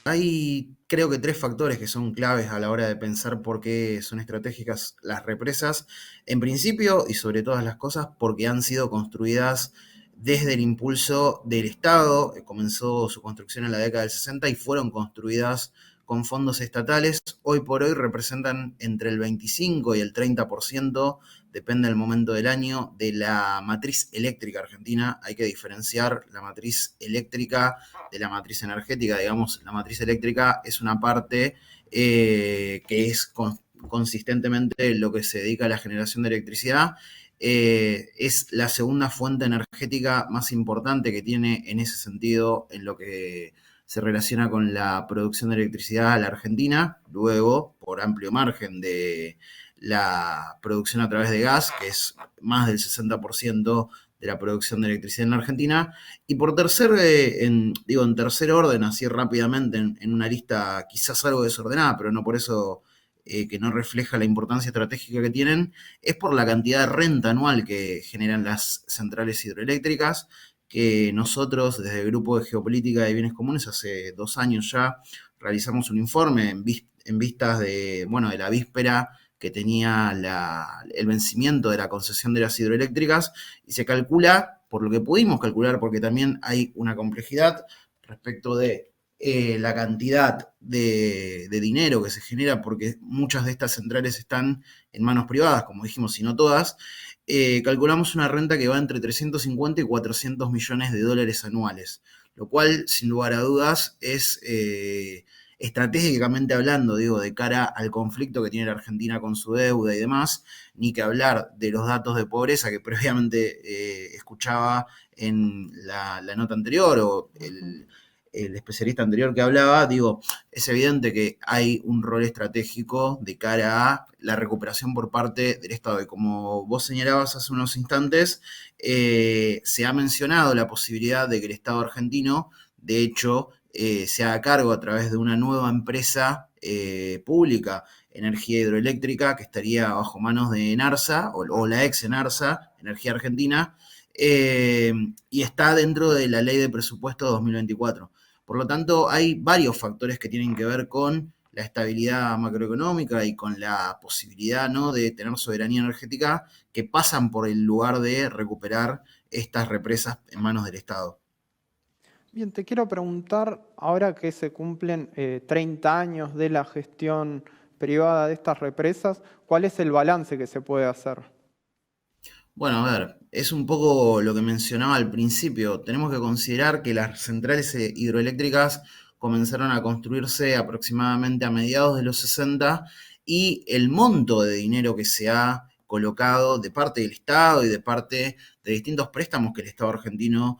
Hay, creo que tres factores que son claves a la hora de pensar por qué son estratégicas las represas. En principio, y sobre todas las cosas, porque han sido construidas desde el impulso del Estado. Comenzó su construcción en la década del 60 y fueron construidas con fondos estatales. Hoy por hoy representan entre el 25 y el 30%, depende del momento del año, de la matriz eléctrica argentina. Hay que diferenciar la matriz eléctrica de la matriz energética. Digamos, la matriz eléctrica es una parte que es consistentemente lo que se dedica a la generación de electricidad. Es la segunda fuente energética más importante que tiene en ese sentido en lo que se relaciona con la producción de electricidad a la Argentina, luego por amplio margen de la producción a través de gas, que es más del 60% de la producción de electricidad en la Argentina, y por en tercer orden, así rápidamente, en una lista quizás algo desordenada, pero no por eso que no refleja la importancia estratégica que tienen, es por la cantidad de renta anual que generan las centrales hidroeléctricas, que nosotros desde el Grupo de Geopolítica de Bienes Comunes hace 2 años ya realizamos un informe en vistas de, bueno, de la víspera que tenía el vencimiento de la concesión de las hidroeléctricas, y se calcula, por lo que pudimos calcular, porque también hay una complejidad respecto de la cantidad de dinero que se genera, porque muchas de estas centrales están en manos privadas, como dijimos, y no todas. Calculamos una renta que va entre 350 y 400 millones de dólares anuales, lo cual, sin lugar a dudas, es estratégicamente hablando, digo, de cara al conflicto que tiene la Argentina con su deuda y demás, ni que hablar de los datos de pobreza que previamente escuchaba en la nota anterior o el especialista anterior que hablaba. Digo, es evidente que hay un rol estratégico de cara a la recuperación por parte del Estado. Y como vos señalabas hace unos instantes, se ha mencionado la posibilidad de que el Estado argentino, de hecho, se haga cargo a través de una nueva empresa pública, energía hidroeléctrica, que estaría bajo manos de Enarsa o la ex Enarsa, Energía Argentina, eh, y está dentro de la ley de presupuesto 2024. Por lo tanto, hay varios factores que tienen que ver con la estabilidad macroeconómica y con la posibilidad, ¿no?, de tener soberanía energética, que pasan por el lugar de recuperar estas represas en manos del Estado. Bien, te quiero preguntar, ahora que se cumplen 30 años de la gestión privada de estas represas, ¿cuál es el balance que se puede hacer? Bueno, a ver, es un poco lo que mencionaba al principio. Tenemos que considerar que las centrales hidroeléctricas comenzaron a construirse aproximadamente a mediados de los 60, y el monto de dinero que se ha colocado de parte del Estado y de parte de distintos préstamos que el Estado argentino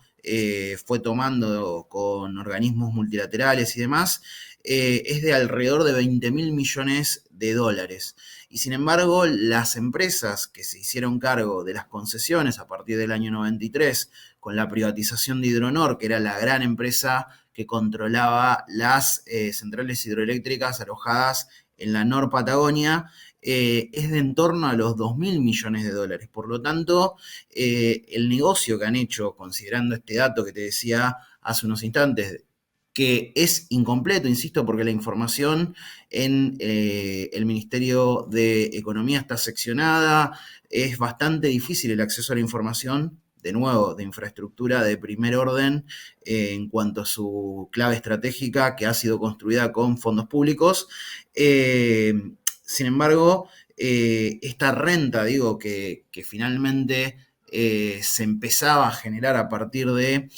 fue tomando con organismos multilaterales y demás, es de alrededor de 20 mil millones de dólares. Y sin embargo, las empresas que se hicieron cargo de las concesiones a partir del año 93, con la privatización de Hidronor, que era la gran empresa que controlaba las centrales hidroeléctricas alojadas en la Nor Patagonia, es de en torno a los 2.000 millones de dólares. Por lo tanto, el negocio que han hecho, considerando este dato que te decía hace unos instantes, que es incompleto, insisto, porque la información en el Ministerio de Economía está seccionada, es bastante difícil el acceso a la información, de nuevo, de infraestructura de primer orden, en cuanto a su clave estratégica que ha sido construida con fondos públicos. Eh, Sin embargo, esta renta, digo, que finalmente se empezaba a generar a partir de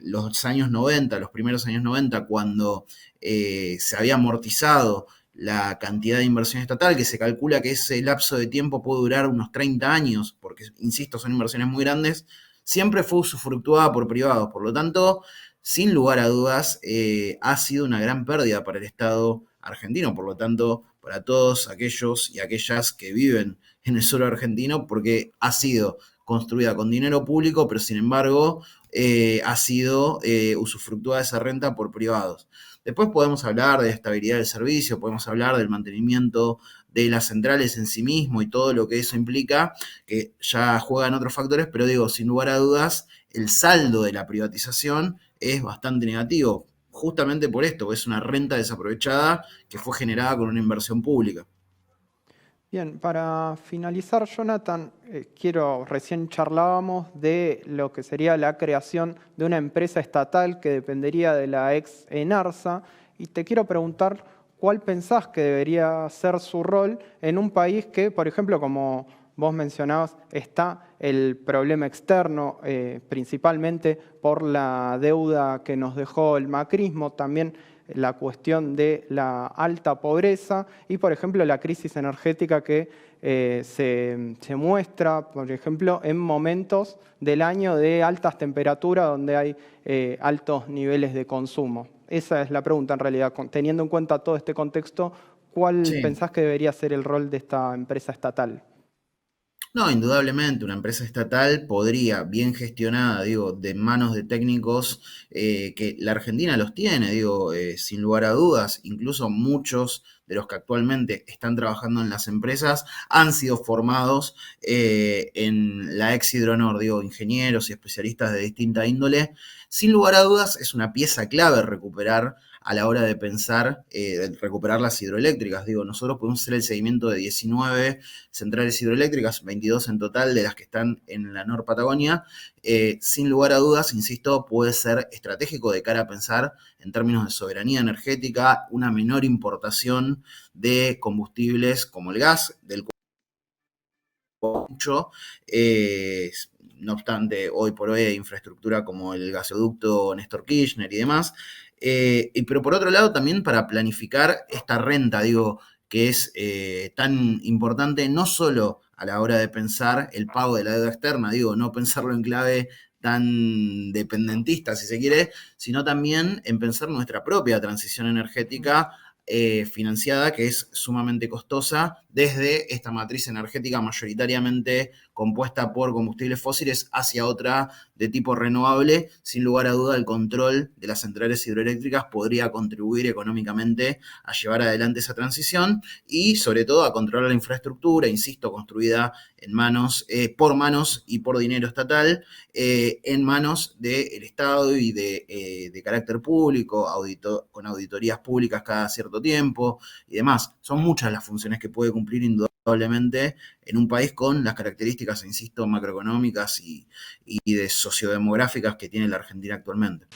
los años 90, los primeros años 90, cuando se había amortizado la cantidad de inversión estatal, que se calcula que ese lapso de tiempo puede durar unos 30 años, porque, insisto, son inversiones muy grandes, siempre fue usufructuada por privados. Por lo tanto, sin lugar a dudas, ha sido una gran pérdida para el Estado argentino, por lo tanto, para todos aquellos y aquellas que viven en el suelo argentino, porque ha sido construida con dinero público, pero sin embargo ha sido usufructuada esa renta por privados. Después podemos hablar de estabilidad del servicio, podemos hablar del mantenimiento de las centrales en sí mismo y todo lo que eso implica, que ya juegan otros factores, pero digo, sin lugar a dudas, el saldo de la privatización es bastante negativo. justamente por esto, es una renta desaprovechada que fue generada con una inversión pública. Bien, para finalizar, Jonathan, recién charlábamos de lo que sería la creación de una empresa estatal que dependería de la ex Enarsa, y te quiero preguntar cuál pensás que debería ser su rol en un país que, por ejemplo, como vos mencionabas, está el problema externo, principalmente por la deuda que nos dejó el macrismo, también la cuestión de la alta pobreza y, por ejemplo, la crisis energética que se muestra, por ejemplo, en momentos del año de altas temperaturas donde hay altos niveles de consumo. Esa es la pregunta en realidad. Teniendo en cuenta todo este contexto, ¿cuál Sí. pensás que debería ser el rol de esta empresa estatal? No, indudablemente una empresa estatal podría, bien gestionada, digo, de manos de técnicos, que la Argentina los tiene, digo, sin lugar a dudas, incluso muchos de los que actualmente están trabajando en las empresas han sido formados en la ex Hidronor, digo, ingenieros y especialistas de distinta índole. Sin lugar a dudas es una pieza clave recuperar a la hora de pensar, recuperar las hidroeléctricas. Digo, nosotros podemos hacer el seguimiento de 19 centrales hidroeléctricas, 22 en total de las que están en la Nor Patagonia. Sin lugar a dudas, insisto, puede ser estratégico de cara a pensar en términos de soberanía energética, una menor importación de combustibles como el gas, del mucho. Eh, no obstante, hoy por hoy hay infraestructura como el gasoducto Néstor Kirchner y demás. Pero por otro lado, también para planificar esta renta, digo, que es tan importante no solo a la hora de pensar el pago de la deuda externa, digo, no pensarlo en clave tan dependentista, si se quiere, sino también en pensar nuestra propia transición energética financiada, que es sumamente costosa, desde esta matriz energética mayoritariamente compuesta por combustibles fósiles hacia otra de tipo renovable. Sin lugar a duda, el control de las centrales hidroeléctricas podría contribuir económicamente a llevar adelante esa transición y sobre todo a controlar la infraestructura, insisto, construida en manos, por manos y por dinero estatal, en manos del Estado y de carácter público, con auditorías públicas cada cierto tiempo y demás. Son muchas las funciones que puede cumplir indudablemente en un país con las características, insisto, macroeconómicas y de sociodemográficas que tiene la Argentina actualmente.